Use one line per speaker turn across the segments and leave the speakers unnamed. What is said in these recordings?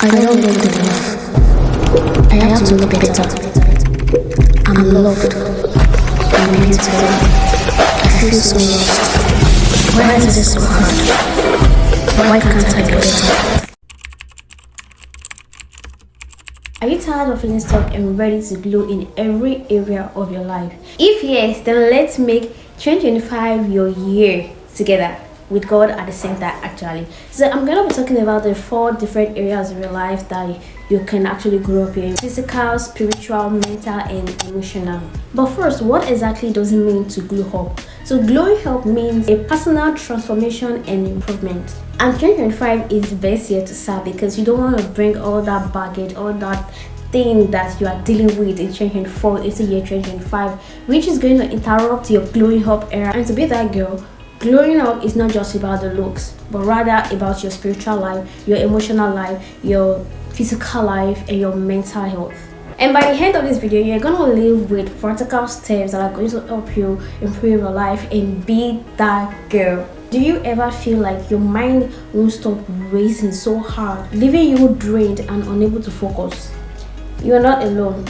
I don't look good enough. I have to look better. I'm loved. I'm beautiful. I feel so lost. Why is this so hard? Why can't I be better?
Are you tired of feeling stuck and ready to glow in every area of your life? If yes, then let's make 2025 your year together with God at the center actually. So I'm gonna be talking about the 4 different areas of your life that you can actually grow up in: physical, spiritual, mental, and emotional. But first, what exactly does it mean to glow up? So glowing up means a personal transformation and improvement. And 2025 is best year to start because you don't want to bring all that baggage, all that thing that you are dealing with in 2024 into year 2025, which is going to interrupt your glowing up era. And to be that girl, glowing up is not just about the looks, but rather about your spiritual life, your emotional life, your physical life, and your mental health. And by the end of this video, you're going to live with practical steps that are going to help you improve your life and be that girl. Do you ever feel like your mind won't stop racing so hard, leaving you drained and unable to focus? You are not alone.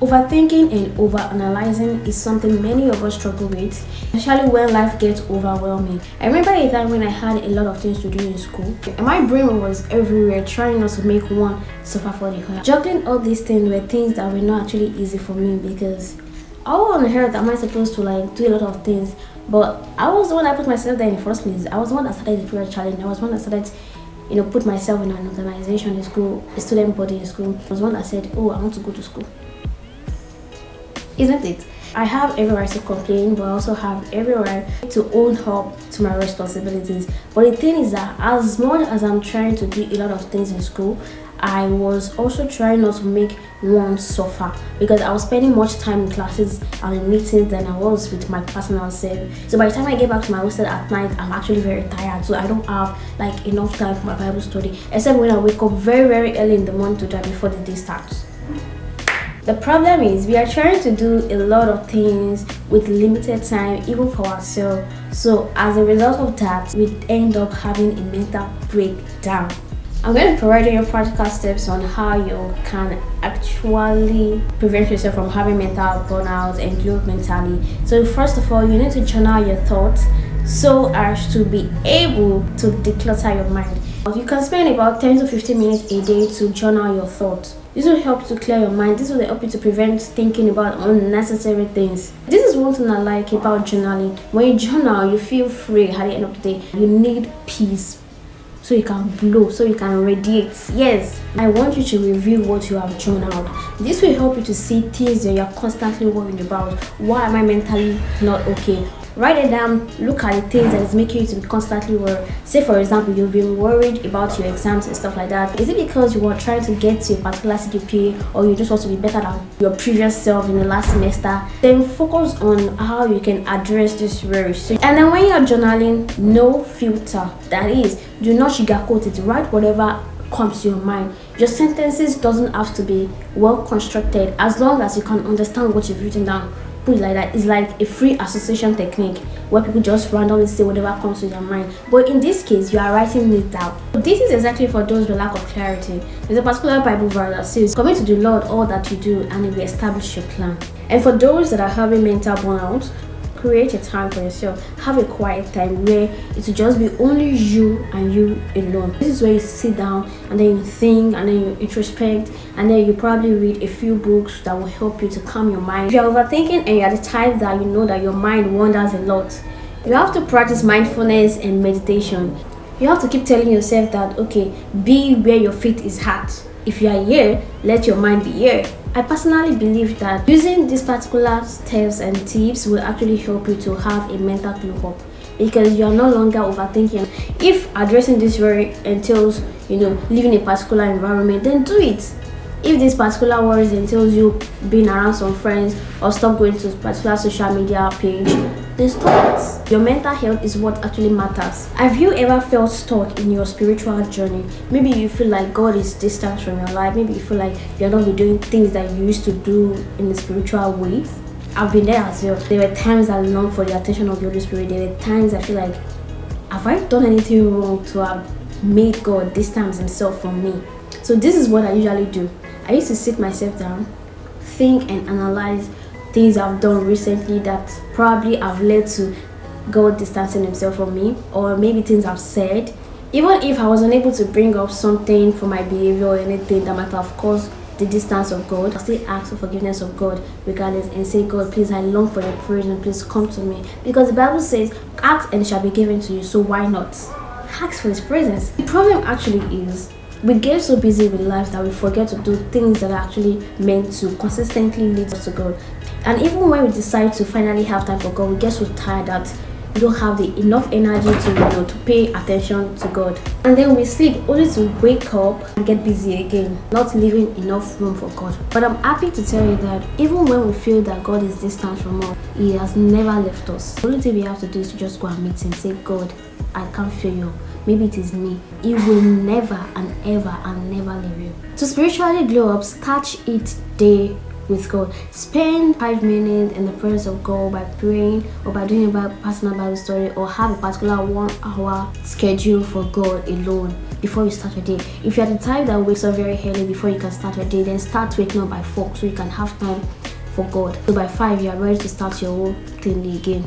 Overthinking and overanalyzing is something many of us struggle with, especially when life gets overwhelming. I remember a time when I had a lot of things to do in school, and my brain was everywhere trying not to make one suffer for the other. Juggling all these things were things that were not actually easy for me because how on earth am I supposed to do a lot of things? But I was the one that put myself there in the first place. I was the one that started the period challenge. I was the one that started put myself in an organization in school, a student body in school. I was the one that said, oh, I want to go to school. Isn't it? I have every right to complain, but I also have every right to own up to my responsibilities. But the thing is that as much as I'm trying to do a lot of things in school, I was also trying not to make one suffer because I was spending much time in classes and in meetings than I was with my personal self. So by the time I get back to my hostel at night, I'm actually very tired. So I don't have enough time for my Bible study, except when I wake up very, very early in the morning to do before the day starts. The problem is we are trying to do a lot of things with limited time, even for ourselves. So as a result of that, we end up having a mental breakdown. I'm going to provide you practical steps on how you can actually prevent yourself from having mental burnout and glow mentally. So first of all, you need to journal your thoughts so as to be able to declutter your mind. You can spend about 10 to 15 minutes a day to journal your thoughts. This will help to clear your mind. This will help you to prevent thinking about unnecessary things. This is one thing I like about journaling. When you journal, you feel free at the end of the day. You need peace so you can glow, so you can radiate. Yes, I want you to review what you have journaled. This will help you to see things that you're constantly worrying about. Why am I mentally not okay? Write it down, look at the things that is making you to be constantly worried. Say for example, you've been worried about your exams and stuff like that. Is it because you were trying to get to a particular CGPA, or you just want to be better than your previous self in the last semester? Then focus on how you can address this worries. And then when you're journaling, no filter. That is, do not sugarcoat it. Write whatever comes to your mind. Your sentences doesn't have to be well constructed, as long as you can understand what you've written down. Put it like that. It's like a free association technique where people just randomly say whatever comes to their mind. But in this case, you are writing it down. This is exactly for those with lack of clarity. There's a particular Bible verse that says, commit to the Lord all that you do and He will establish your plan. And for those that are having mental burnout, create a time for yourself. Have a quiet time where it will just be only you and you alone. This is where you sit down and then you think and then you introspect and then you probably read a few books that will help you to calm your mind. If you're overthinking and you're the type that you know that your mind wanders a lot, you have to practice mindfulness and meditation. You have to keep telling yourself that, okay, be where your feet is at. If you are here, let your mind be here. I personally believe that using these particular steps and tips will actually help you to have a mental glow up because you are no longer overthinking. If addressing this worry entails, living in a particular environment, then do it. If this particular worries entails you being around some friends or stop going to a particular social media page, then stop it. Your mental health is what actually matters. Have you ever felt stuck in your spiritual journey? Maybe you feel like God is distant from your life. Maybe you feel like you're not doing things that you used to do in the spiritual ways. I've been there as well. There were times I longed for the attention of the Holy Spirit. There were times I feel like, have I done anything wrong to have made God distance himself from me. So this is what I usually do. I used to sit myself down, think and analyze things I've done recently that probably have led to God distancing himself from me, or maybe things I've said. Even if I was unable to bring up something for my behavior or anything that might have caused the distance of God, I still ask for forgiveness of God regardless and say, God, please, I long for your presence, please come to me. Because the Bible says, ask and it shall be given to you, so why not? Ask for his presence. The problem actually is we get so busy with life that we forget to do things that are actually meant to consistently lead us to God. And even when we decide to finally have time for God, we get so tired that we don't have the enough energy to pay attention to God. And then we sleep only to wake up and get busy again, not leaving enough room for God. But I'm happy to tell you that even when we feel that God is distant from us, he has never left us. The only thing we have to do is to just go and meet him, say, God, I can't feel you. Maybe it is me. He will never and ever and never leave you. To spiritually glow up, start each day with God. Spend 5 minutes in the presence of God by praying or by doing a personal Bible story, or have a particular 1 hour schedule for God alone before you start your day. If you're the type that wakes up very early before you can start your day, then start waking up by 4 so you can have time for God. So by 5 you are ready to start your whole thing again.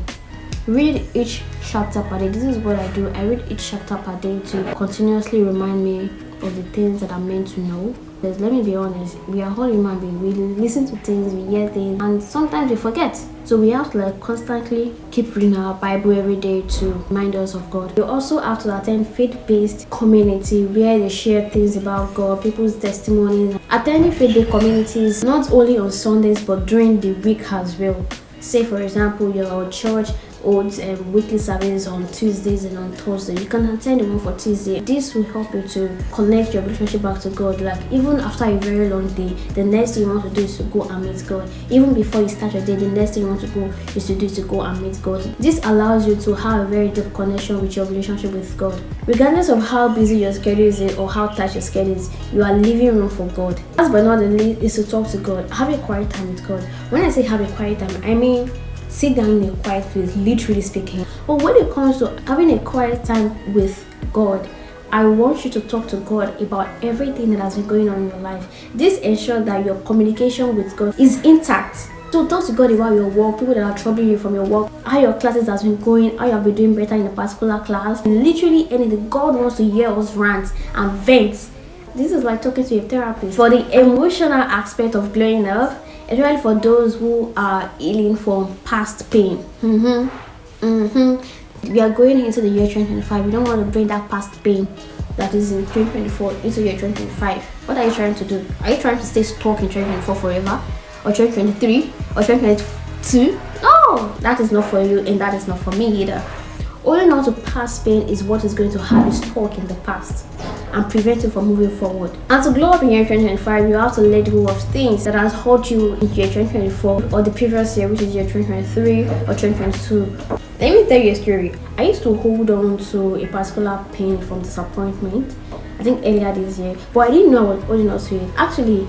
Read each chapter per day. This is what I do. I read each chapter per day to continuously remind me of the things that I'm meant to know. Because let me be honest, we are all human beings. We listen to things, we hear things, and sometimes we forget. So we have to constantly keep reading our Bible every day to remind us of God. You also have to attend faith-based community where they share things about God, people's testimonies. Attending faith-based communities not only on Sundays but during the week as well. Say for example, your church holds weekly service on Tuesdays and on Thursday. You can attend the one for Tuesday. This will help you to connect your relationship back to God. Like even after a very long day, the next thing you want to do is to go and meet God. Even before you start your day, the next thing you want to go is to go and meet God. This allows you to have a very deep connection with your relationship with God. Regardless of how busy your schedule is or how tight your schedule is, you are leaving room for God. Last but not the least is to talk to God. Have a quiet time with God. When I say have a quiet time, I mean sit down in a quiet place, literally speaking. But when it comes to having a quiet time with God, I want you to talk to God about everything that has been going on in your life. This ensures that your communication with God is intact. So talk to God about your work, people that are troubling you from your work, how your classes has been going, how you have been doing better in a particular class. Literally anything. God wants to hear us rant and vent. This is like talking to a therapist. For the emotional aspect of glowing up, especially for those who are healing from past pain. We are going into the year 2025. We don't want to bring that past pain that is in 2024 into year 2025. What are you trying to do? Are you trying to stay stuck in 2024 forever? Or 2023? Or 2022? No! That is not for you and that is not for me either. Holding on to past pain is what is going to have you stuck in the past and prevent you from moving forward. And to glow up in year 2025, you have to let go of things that has hurt you in year 2024 or the previous year, which is year 2023 or 2022. Let me tell you a story. I used to hold on to a particular pain from disappointment, I think earlier this year, but I didn't know I was holding on to it. Actually,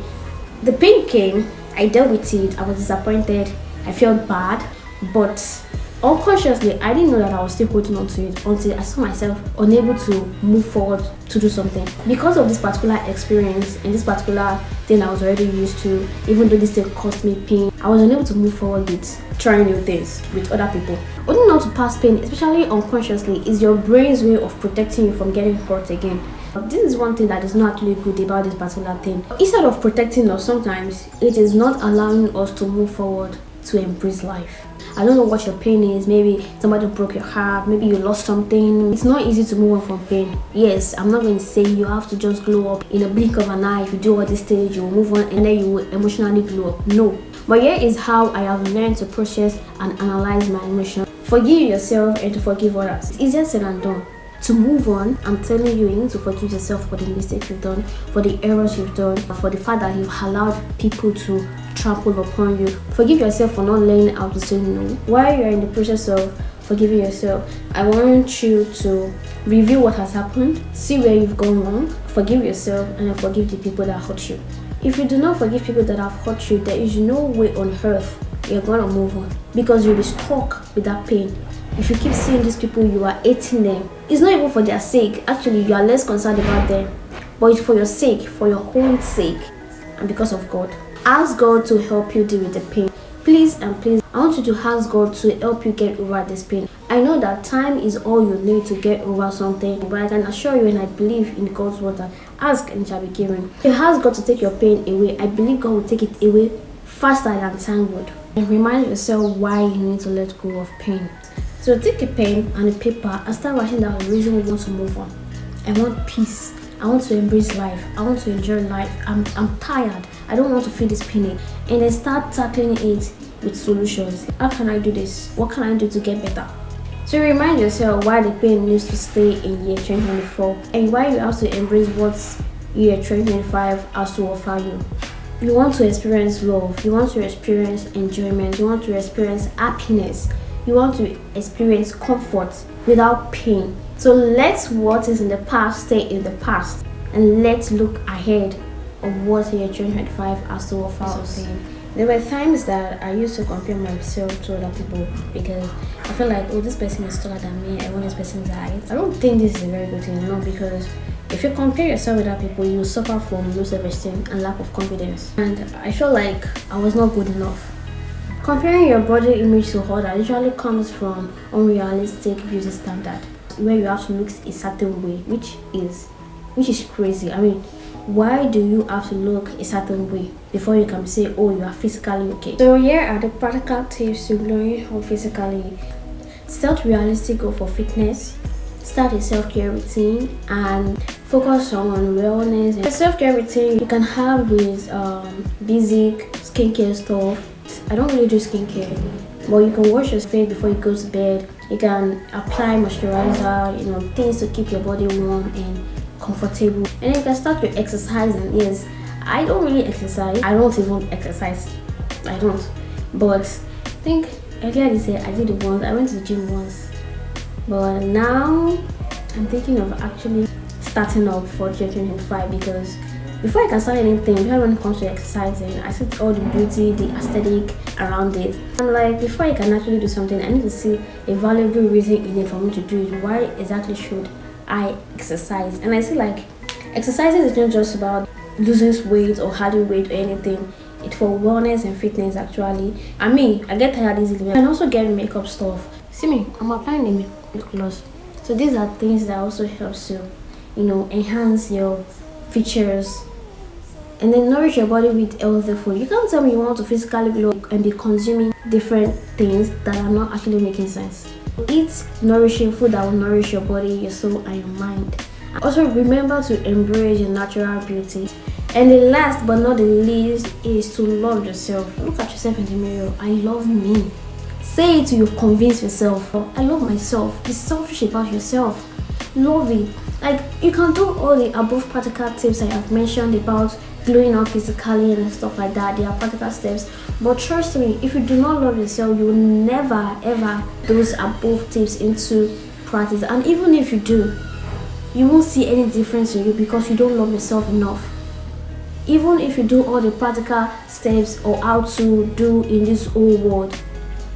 the pain came, I dealt with it, I was disappointed, I felt bad, but unconsciously, I didn't know that I was still holding on to it until I saw myself unable to move forward to do something. Because of this particular experience and this particular thing I was already used to, even though this thing caused me pain, I was unable to move forward with trying new things with other people. Holding on to past pain, especially unconsciously, is your brain's way of protecting you from getting hurt again. This is one thing that is not really good about this particular thing. Instead of protecting us, sometimes it is not allowing us to move forward to embrace life. I don't know what your pain is. Maybe somebody broke your heart, maybe you lost something. It's not easy to move on from pain. Yes, I'm not going to say you have to just glow up in a blink of an eye. If you do all this stage, you will move on and then you will emotionally glow up. No. But here is how I have learned to process and analyze my emotions. Forgive yourself and to forgive others. It's easier said than done. To move on, I'm telling you, you need to forgive yourself for the mistakes you've done, for the errors you've done, for the fact that you've allowed people to trample upon you. Forgive yourself for not learning how to say no. While you're in the process of forgiving yourself, I want you to review what has happened, see where you've gone wrong, forgive yourself, and then forgive the people that hurt you. If you do not forgive people that have hurt you, there is no way on earth you're gonna move on, because you'll be stuck with that pain. If you keep seeing these people, you are hating them. It's not even for their sake. Actually, you are less concerned about them. But it's for your sake, for your own sake, and because of God. Ask God to help you deal with the pain. Please and please, I want you to ask God to help you get over this pain. I know that time is all you need to get over something, but I can assure you, and I believe in God's word, that ask and it shall be given. If you ask God to take your pain away, I believe God will take it away faster than time would. And remind yourself why you need to let go of pain. So take a pen and a paper and start writing down the reason you want to move on. I want peace. I want to embrace life. I want to enjoy life. I'm tired. I don't want to feel this pain. And then start tackling it with solutions. How can I do this? What can I do to get better? So remind yourself why the pain needs to stay in year 2024 and why you have to embrace what year 2025 has to offer you. You want to experience love. You want to experience enjoyment. You want to experience happiness. You want to experience comfort without pain. So let what is in the past stay in the past, and let's look ahead of what year 2025 has to offer us. There were times that I used to compare myself to other people because I feel like, oh, this person is taller than me, I want this person's height. I don't think this is a very good thing, no, because if you compare yourself with other people, you suffer from low self-esteem and lack of confidence. And I felt like I was not good enough. Comparing your body image to others usually comes from unrealistic beauty standard, where you have to look a certain way, which is crazy. I mean, why do you have to look a certain way before you can say, oh, you are physically okay? So here are the practical tips to glowing up physically. Set realistic goal for fitness. Start a self-care routine and focus on wellness. A self-care routine you can have with basic skincare stuff. I don't really do skincare, but you can wash your face before you go to bed. You can apply moisturizer, things to keep your body warm and comfortable. And you can start your exercising. Yes, I don't really exercise. I don't even exercise. I don't. But I think earlier this year I did it once. I went to the gym once. But now I'm thinking of actually starting up for 2025 because before I can start anything, when it comes to exercising, I see all the beauty, the aesthetic around it. I'm like, before I can actually do something, I need to see a valuable reason in it for me to do it. Why exactly should I exercise? And I see like exercising is not just about losing weight or adding weight or anything. It's for wellness and fitness actually. I get tired easily. I can also get makeup stuff. See me, I'm applying the makeup gloss. So these are things that also helps you, enhance your features. And then nourish your body with healthy food. You can't tell me you want to physically glow and be consuming different things that are not actually making sense. Eat nourishing food that will nourish your body, your soul, and your mind. Also remember to embrace your natural beauty. And the last but not the least is to love yourself. Look at yourself in the mirror. I love me. Say it till you convince yourself. I love myself. Be selfish about yourself. Love it. Like, you can do all the above practical tips I have mentioned about glowing up physically and stuff like that. They are practical steps, but trust me, if you do not love yourself, you will never ever those above tips into practice. And even if you do, you won't see any difference in you because you don't love yourself enough. Even if you do all the practical steps or how to do in this whole world,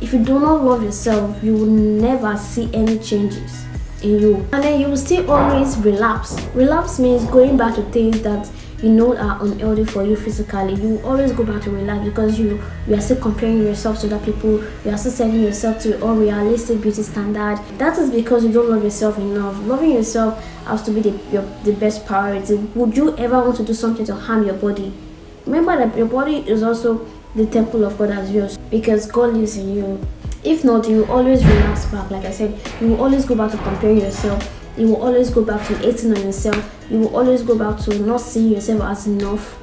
if you do not love yourself, you will never see any changes in you, and then you will still always relapse. Relapse means going back to things that are unhealthy for you physically. You will always go back to relapse because you are still comparing yourself to other people. You are still setting yourself to unrealistic beauty standard. That is because you don't love yourself enough. Loving yourself has to be the best priority. Would you ever want to do something to harm your body? Remember that your body is also the temple of God as yours because God lives in you. If not, you will always relapse back. Like I said, you will always go back to comparing yourself. You will always go back to hating on yourself. You will always go back to not seeing yourself as enough.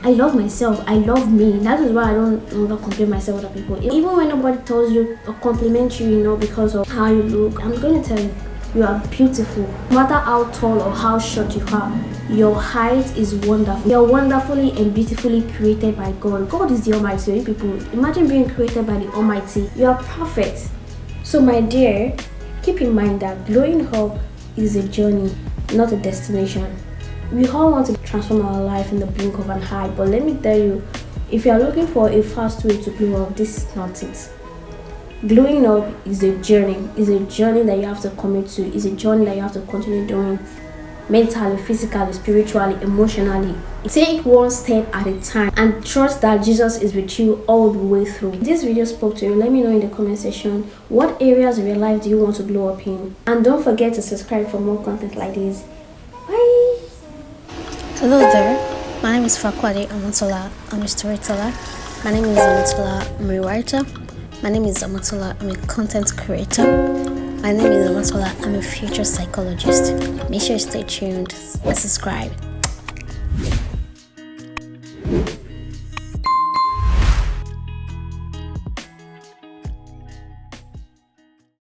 I love myself. I love me. That is why I don't compare myself with other people. Even when nobody tells you or compliment you, because of how you look, I'm going to tell you, you are beautiful. No matter how tall or how short you are, your height is wonderful. You are wonderfully and beautifully created by God. God is the Almighty. You people, imagine being created by the Almighty. You are perfect. So my dear, keep in mind that glowing up is a journey, not a destination. We all want to transform our life in the blink of an eye, but let me tell you, if you are looking for a fast way to glow up, this is not it. Glowing up is a journey. It's a journey that you have to commit to. It's a journey that you have to continue doing mentally, physically, spiritually, emotionally. Take one step at a time and trust that Jesus is with you all the way through. If this video spoke to you, let me know in the comment section what areas of your life do you want to glow up in. And don't forget to subscribe for more content like this. Bye!
Hello there, my name is Fakwade Amotola. I'm a storyteller. My name is Amotola. I'm a writer. My name is Amotola. I'm a content creator. My name is Amotola. I'm a future psychologist. Make sure you stay tuned and subscribe.